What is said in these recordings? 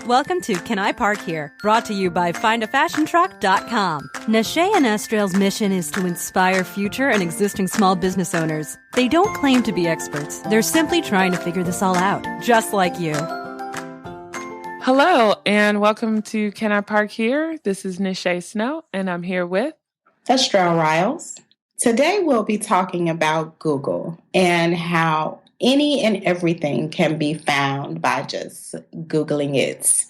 Welcome to Can I Park Here? Brought to you by FindAFashionTruck.com. Nache Astral's mission is to inspire future and existing small business owners. They don't claim to be experts. They're simply trying to figure this all out, just like you. Hello, and welcome to Can I Park Here? This is Nache Astral, and I'm here with Astral Riles. Today we'll be talking about Google and how any and everything can be found by just Googling it.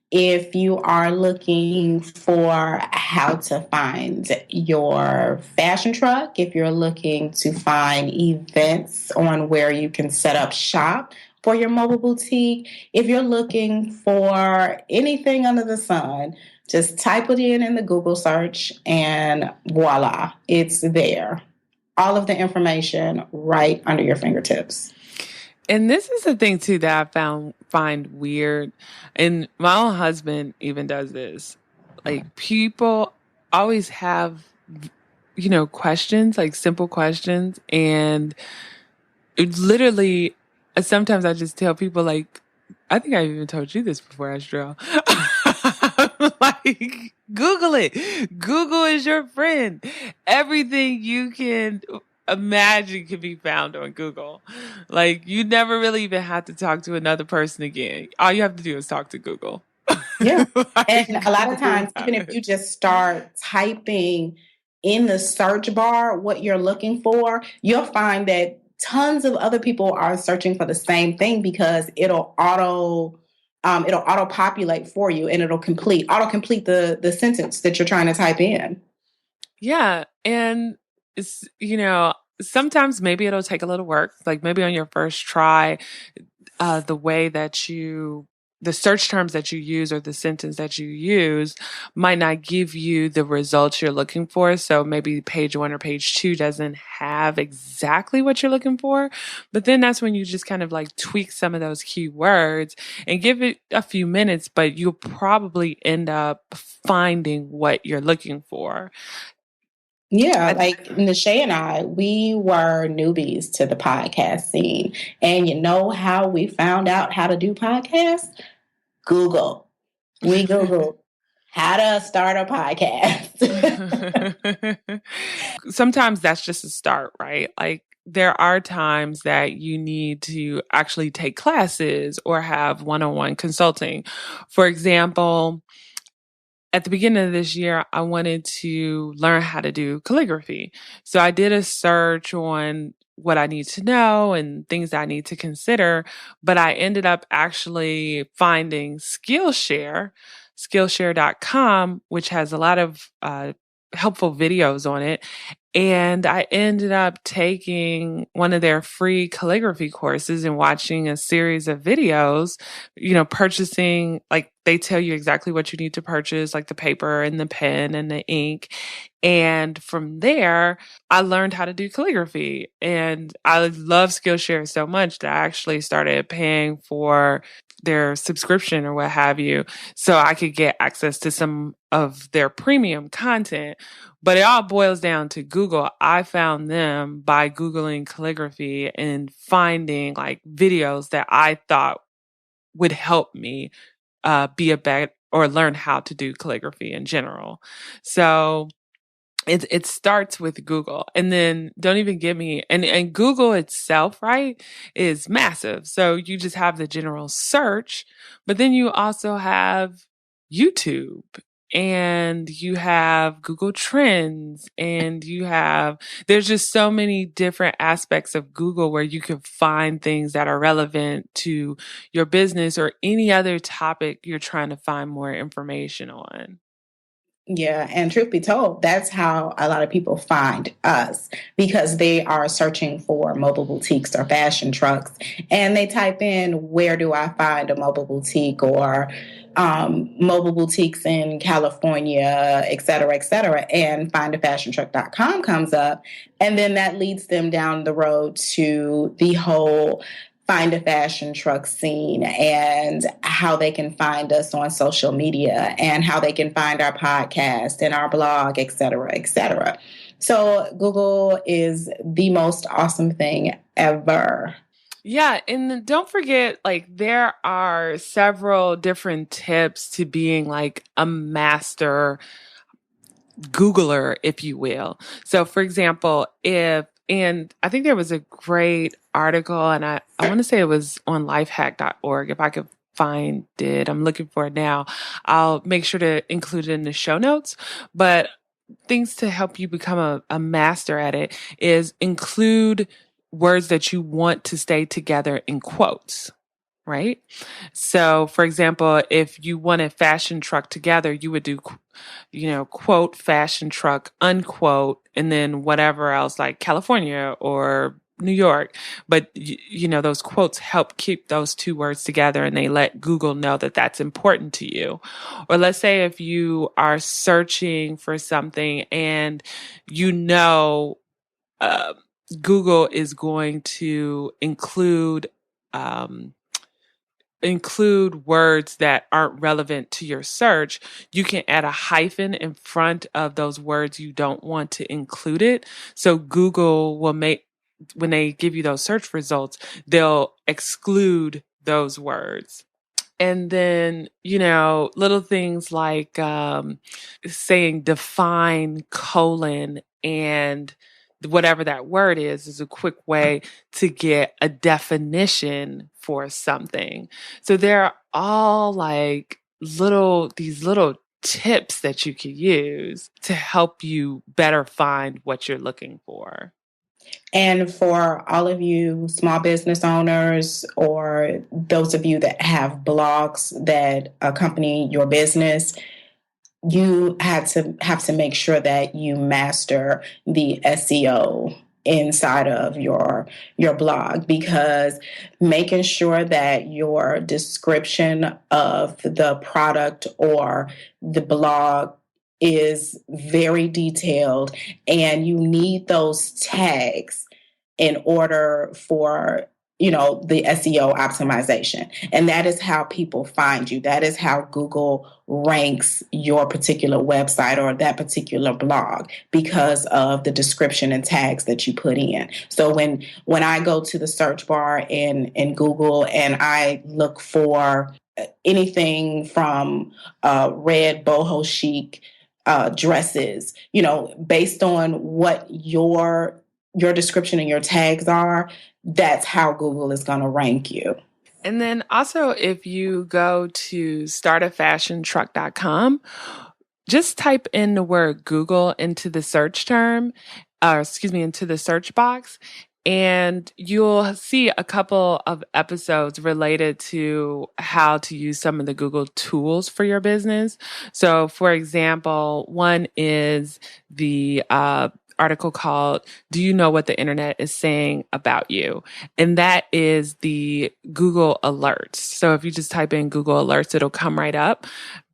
If you are looking for how to find your fashion truck, if you're looking to find events on where you can set up shop for your mobile boutique, if you're looking for anything under the sun, just type it in the Google search and voila, it's there. All of the information right under your fingertips. And this is the thing too that I find weird. And my own husband even does this. Like, people always have, questions, like simple questions. And it literally, sometimes I just tell people, like, I think I've even told you this before, Astral. Like, Google it. Google is your friend. Everything you can imagine can be found on Google. Like, you never really even have to talk to another person again. All you have to do is talk to Google. Yeah. And a lot of times, even if you just start typing in the search bar what you're looking for, you'll find that tons of other people are searching for the same thing because it'll auto populate for you, and it'll auto complete the sentence that you're trying to type in. Yeah. And it's, sometimes maybe it'll take a little work, like maybe on your first try, the search terms that you use or the sentence that you use might not give you the results you're looking for. So maybe page 1 or page 2 doesn't have exactly what you're looking for. But then that's when you just kind of like tweak some of those keywords and give it a few minutes, but you'll probably end up finding what you're looking for. Yeah, like Nache and I, we were newbies to the podcast scene. And you know how we found out how to do podcasts? Google. We Googled how to start a podcast. Sometimes that's just a start, right? Like, there are times that you need to actually take classes or have one-on-one consulting. For example, at the beginning of this year, I wanted to learn how to do calligraphy. So I did a search on what I need to know and things I need to consider, but I ended up actually finding Skillshare.com, which has a lot of helpful videos on it. And I ended up taking one of their free calligraphy courses and watching a series of videos, purchasing, like, they tell you exactly what you need to purchase, like the paper and the pen and the ink. And from there, I learned how to do calligraphy. And I love Skillshare so much that I actually started paying for their subscription or what have you, so I could get access to some of their premium content. But it all boils down to Google. I found them by Googling calligraphy and finding like videos that I thought would help me be a better or learn how to do calligraphy in general. So it starts with Google, and then don't even get me, and Google itself, right, is massive. So you just have the general search, but then you also have YouTube, and you have Google Trends, and there's just so many different aspects of Google where you can find things that are relevant to your business or any other topic you're trying to find more information on. Yeah, and truth be told, that's how a lot of people find us, because they are searching for mobile boutiques or fashion trucks, and they type in, where do I find a mobile boutique, or mobile boutiques in California, et cetera, and FindAFashionTruck.com comes up, and then that leads them down the road to the whole Find a Fashion Truck scene and how they can find us on social media and how they can find our podcast and our blog, et cetera, et cetera. So Google is the most awesome thing ever. Yeah, and don't forget, like, there are several different tips to being like a master Googler, if you will. So, for example, and I think there was a great article, and I want to say it was on lifehack.org. If I could find it, I'm looking for it now. I'll make sure to include it in the show notes. But things to help you become a master at it is include words that you want to stay together in quotes. Right. So, for example, if you wanted fashion truck together, you would do, quote, fashion truck, unquote, and then whatever else like California or New York. But, those quotes help keep those two words together and they let Google know that that's important to you. Or let's say if you are searching for something and you know, uh, Google is going to include words that aren't relevant to your search, you can add a hyphen in front of those words you don't want to include it. So Google will when they give you those search results, they'll exclude those words. And then, little things like saying define colon and whatever that word is a quick way to get a definition for something. So there are all like these little tips that you could use to help you better find what you're looking for. And for all of you small business owners or those of you that have blogs that accompany your business, you have to make sure that you master the SEO inside of your blog, because making sure that your description of the product or the blog is very detailed, and you need those tags in order for the SEO optimization. And that is how people find you. That is how Google ranks your particular website or that particular blog, because of the description and tags that you put in. So when I go to the search bar in Google and I look for anything from red boho chic dresses, based on what your description and your tags are, that's how Google is going to rank you. And then also, if you go to startafashiontruck.com, just type in the word Google into the search into the search box, and you'll see a couple of episodes related to how to use some of the Google tools for your business. So, for example, one is the article called "Do You Know What the Internet is Saying About You?" And that is the Google Alerts. So if you just type in Google Alerts, it'll come right up.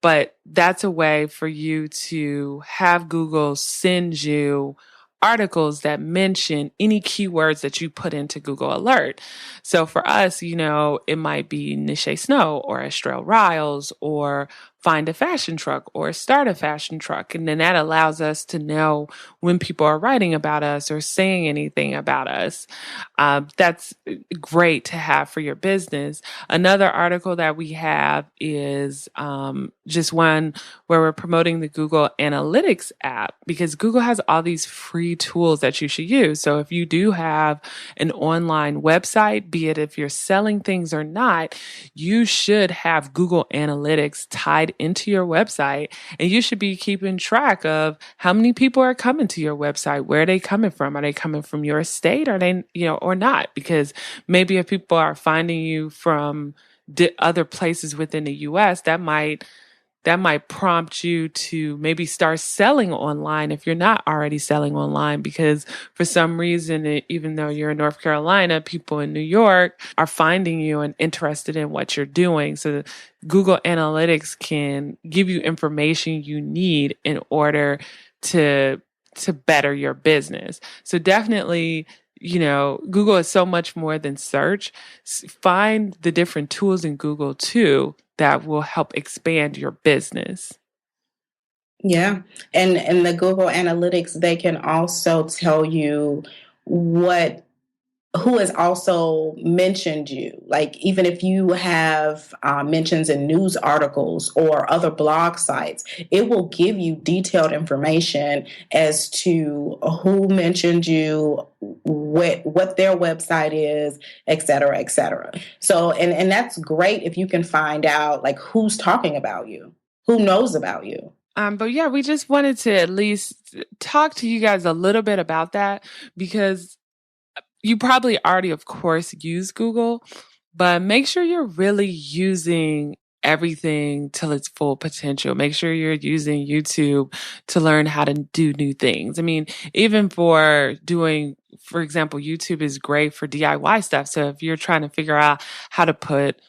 But that's a way for you to have Google send you articles that mention any keywords that you put into Google Alert. So for us, it might be Nache Snow or Astral Riles or Find a Fashion Truck or Start a Fashion Truck. And then that allows us to know when people are writing about us or saying anything about us. That's great to have for your business. Another article that we have is just one where we're promoting the Google Analytics app, because Google has all these free tools that you should use. So if you do have an online website, be it if you're selling things or not, you should have Google Analytics tied into your website, and you should be keeping track of how many people are coming to your website. Where are they coming from? Are they coming from your state? Are they, or not? Because maybe if people are finding you from other places within the US, that might prompt you to maybe start selling online if you're not already selling online, because for some reason, even though you're in North Carolina, people in New York are finding you and interested in what you're doing. So Google Analytics can give you information you need in order to better your business. So definitely, Google is so much more than search. Find the different tools in Google too that will help expand your business. Yeah. And the Google Analytics, they can also tell you what who has also mentioned you. Like, even if you have mentions in news articles or other blog sites, it will give you detailed information as to who mentioned you, what their website is, et cetera, et cetera. So, and that's great if you can find out like who's talking about you, who knows about you. But yeah, we just wanted to at least talk to you guys a little bit about that, because you probably already, of course, use Google, but make sure you're really using everything till its full potential. Make sure you're using YouTube to learn how to do new things. I mean, even for doing, for example, YouTube is great for DIY stuff. So if you're trying to figure out how to put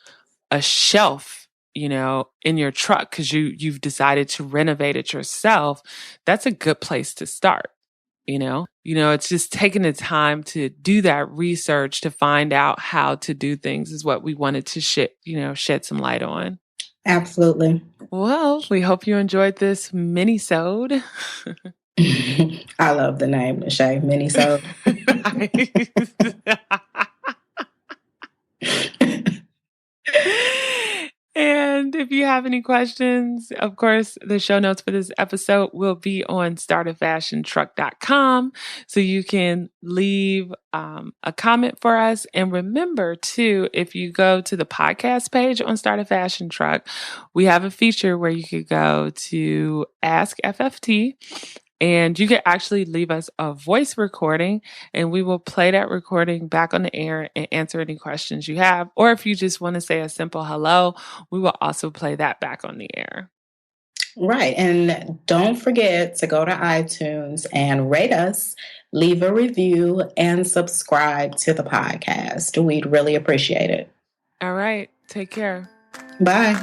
a shelf, in your truck because you've decided to renovate it yourself, that's a good place to start. It's just taking the time to do that research to find out how to do things is what we wanted to shed some light on. Absolutely. Well, we hope you enjoyed this mini-sode. I love the name, Nache, mini-sode. And if you have any questions, of course, the show notes for this episode will be on startafashiontruck.com. So you can leave a comment for us. And remember, too, if you go to the podcast page on Start a Fashion Truck, we have a feature where you could go to Ask FFT. And you can actually leave us a voice recording and we will play that recording back on the air and answer any questions you have. Or if you just want to say a simple hello, we will also play that back on the air. Right. And don't forget to go to iTunes and rate us, leave a review, and subscribe to the podcast. We'd really appreciate it. All right. Take care. Bye.